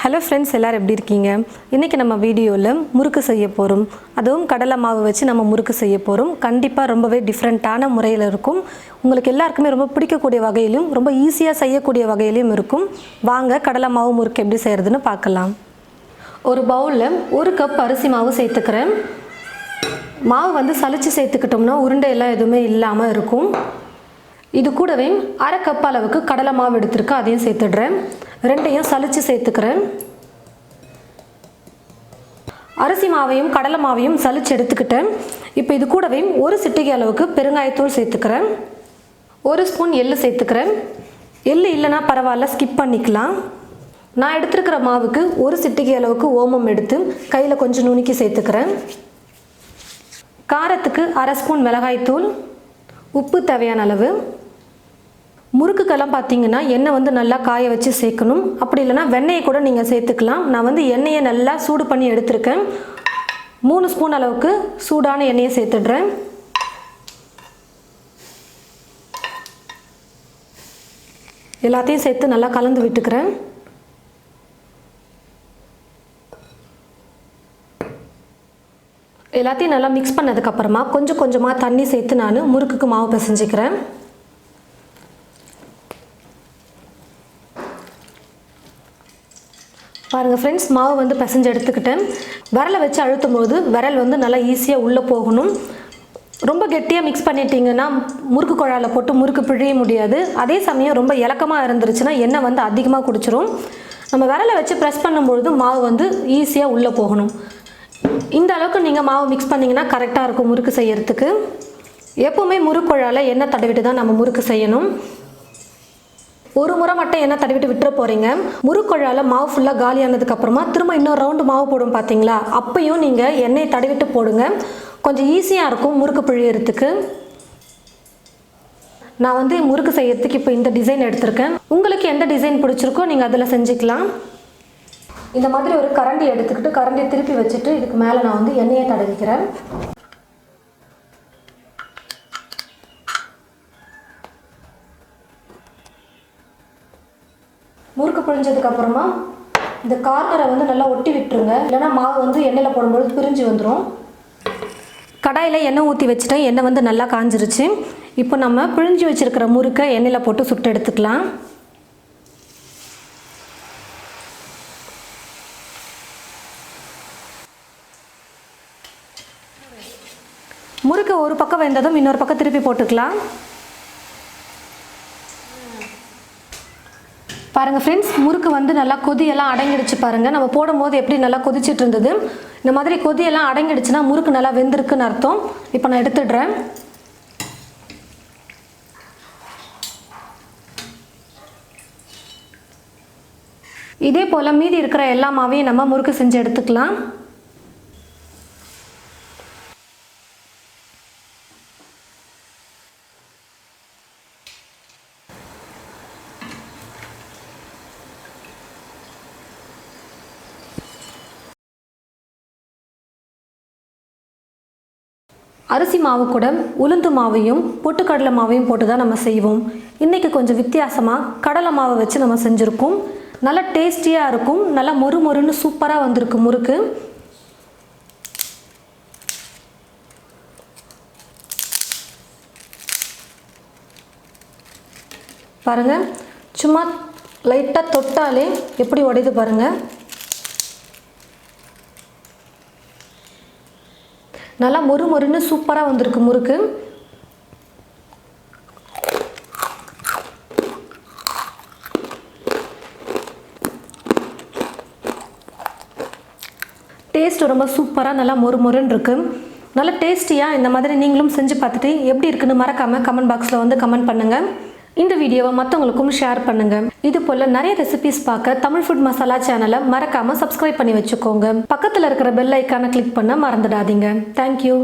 Hello friends, எல்லோரும் எப்படி இருக்கீங்க? இன்றைக்கி நம்ம வீடியோவில் முறுக்கு செய்ய போகிறோம். அதுவும் கடலை மாவு வச்சு நம்ம முறுக்கு செய்ய போகிறோம். கண்டிப்பாக ரொம்பவே டிஃப்ரெண்ட்டான முறையில் இருக்கும். உங்களுக்கு எல்லாருக்குமே ரொம்ப பிடிக்கக்கூடிய வகையிலும் ரொம்ப ஈஸியாக செய்யக்கூடிய வகையிலும் இருக்கும். வாங்க கடலை மாவு முறுக்கு எப்படி செய்கிறதுன்னு பார்க்கலாம். ஒரு பவுலில் 1 கப் அரிசி மாவு சேர்த்துக்கிறேன். மாவு சலிச்சு சேர்த்துக்கிட்டோம்னா உருண்டை எல்லாம் எதுவுமே இல்லாமல் இருக்கும். இது கூடவே 1/2 கப் அளவுக்கு கடலை மாவு எடுத்துருக்கு, அதையும் சேர்த்துடுறேன். ரெண்டையும் சலிச்சு சேர்த்துக்கிறேன். அரிசி மாவையும் கடலை மாவையும் சலிச்சு எடுத்துக்கிட்டேன். இப்போ இது கூடவே 1 சிட்டிகை அளவுக்கு பெருங்காயத்தூள் சேர்த்துக்கிறேன். 1 ஸ்பூன் எள்ளு சேர்த்துக்கிறேன். எள்ளு இல்லைனா பரவாயில்ல, ஸ்கிப் பண்ணிக்கலாம். நான் எடுத்துருக்கிற மாவுக்கு 1 சிட்டிகை அளவுக்கு ஓமம் எடுத்து கையில் கொஞ்சம் நுணுக்கி சேர்த்துக்கிறேன். காரத்துக்கு 1/2 ஸ்பூன் மிளகாய்த்தூள், உப்பு தேவையான அளவு. முறுக்குக்கெல்லாம் பார்த்தீங்கன்னா எண்ணெய் நல்லா காய வச்சு சேர்க்கணும். அப்படி இல்லைனா வெண்ணெயை கூட நீங்கள் சேர்த்துக்கலாம். நான் எண்ணெயை நல்லா சூடு பண்ணி எடுத்துருக்கேன். 3 ஸ்பூன் அளவுக்கு சூடான எண்ணெயை சேர்த்துடுறேன். எல்லாத்தையும் சேர்த்து நல்லா கலந்து விட்டுக்கிறேன். எல்லாத்தையும் நல்லா மிக்ஸ் பண்ணதுக்கப்புறமா கொஞ்சம் கொஞ்சமாக தண்ணி சேர்த்து நான் முறுக்குக்கு மாவு பிசைஞ்சிக்கிறேன். பாருங்கள் ஃப்ரெண்ட்ஸ், மாவு பிசைஞ்சு எடுத்துக்கிட்டேன். விரலை வச்சு அழுத்தும் போது விரல் நல்லா ஈஸியாக உள்ளே போகணும். ரொம்ப கெட்டியாக மிக்ஸ் பண்ணிட்டீங்கன்னா முறுக்கு குழாயில் போட்டு முறுக்கு பிழிய முடியாது. அதே சமயம் ரொம்ப இலக்கமாக இருந்துருச்சுன்னா எண்ணெய் அதிகமாக குடிச்சிரும். நம்ம விரலை வச்சு ப்ரெஸ் பண்ணும்பொழுது மாவு ஈஸியாக உள்ளே போகணும். இந்த அளவுக்கு நீங்கள் மாவு மிக்ஸ் பண்ணிங்கன்னா கரெக்டாக இருக்கும் முறுக்கு செய்யறதுக்கு. எப்போவுமே முறுக்கு குழாயில் எண்ணெய் தடவிட்டு தான் நம்ம முறுக்கு செய்யணும். ஒரு முறை மட்டும் எண்ணெய் தடவிட்டு விட்டுற போகிறீங்க. முறுக்குழாயில் மாவு ஃபுல்லாக காலியானதுக்கப்புறமா திரும்ப இன்னொரு ரவுண்டு மாவு போடும் பார்த்தீங்களா, அப்பையும் நீங்கள் எண்ணெயை தடவிட்டு போடுங்க. கொஞ்சம் ஈஸியாக இருக்கும் முறுக்கு பிழியறதுக்கு. நான் முறுக்கு செய்யறதுக்கு இப்போ இந்த டிசைன் எடுத்திருக்கேன். உங்களுக்கு எந்த டிசைன் பிடிச்சிருக்கோ நீங்கள் அதில் செஞ்சுக்கலாம். இந்த மாதிரி ஒரு கரண்டி எடுத்துக்கிட்டு கரண்டியை திருப்பி வச்சுட்டு இதுக்கு மேலே நான் எண்ணெயை தடவிக்கிறேன். முறுக்கு பிழிஞ்சதுக்கப்புறமா இந்த கார்னரை நல்லா ஒட்டி விட்டுருங்க. இல்லைனா மாவு எண்ணெயில் போடும்போது பிரிஞ்சு வந்துடும். கடாயில் எண்ணெய் ஊற்றி வச்சுட்டேன். எண்ணெய் நல்லா காஞ்சிருச்சு. இப்போ நம்ம பிழிஞ்சு வச்சுருக்கிற முறுக்கை எண்ணெயில் போட்டு சுட்டு எடுத்துக்கலாம். முறுக்கு ஒரு பக்கம் வெந்ததும் இன்னொரு பக்கம் திருப்பி போட்டுக்கலாம். பாருங்கள் ஃப்ரெண்ட்ஸ், முறுக்கு நல்லா கொதியெல்லாம் அடங்கிடுச்சு. பாருங்கள், நம்ம போடும்போது எப்படி நல்லா கொதிச்சுட்டு இருந்தது. இந்த மாதிரி கொதியெல்லாம் அடங்கிடுச்சுன்னா முறுக்கு நல்லா வெந்திருக்குன்னு அர்த்தம். இப்போ நான் எடுத்துடுறேன். இதே போல் மீதி இருக்கிற எல்லா மாவையும் நம்ம முறுக்கு செஞ்சு எடுத்துக்கலாம். அரிசி மாவு கூட உளுந்து மாவையும் பொட்டுக்கடலை மாவையும் போட்டு தான் நம்ம செய்வோம். இன்றைக்கி கொஞ்சம் வித்தியாசமாக கடலை மாவை வச்சு நம்ம செஞ்சுருக்கோம். நல்லா டேஸ்டியாக இருக்கும். நல்லா மொறு மொறுன்னு சூப்பராக வந்திருக்கு முறுக்கு. பாருங்கள், சும்மா லைட்டாக தொட்டாலே எப்படி உடையுது பாருங்கள். நல்லா மொறு மொறுன்னு சூப்பராக வந்திருக்கு முறுக்கு. டேஸ்ட் ரொம்ப சூப்பராக நல்லா மொறு மொறுன்னு இருக்குது. நல்லா டேஸ்டியாக இந்த மாதிரி நீங்களும் செஞ்சு பார்த்துட்டு எப்படி இருக்குன்னு மறக்காமல் கமெண்ட் பாக்ஸில் கமெண்ட் பண்ணுங்கள். இந்த வீடியோவை மற்றவங்களுக்கும் ஷேர் பண்ணுங்கள். இது போல் நிறைய ரெசிபிஸ் பார்க்க தமிழ் ஃபுட் மசாலா சேனலை மறக்காமல் சப்ஸ்கிரைப் பண்ணி வச்சுக்கோங்க. பக்கத்தில் இருக்கிற பெல் ஐக்கானை கிளிக் பண்ண மறந்துடாதீங்க. தேங்க்யூ.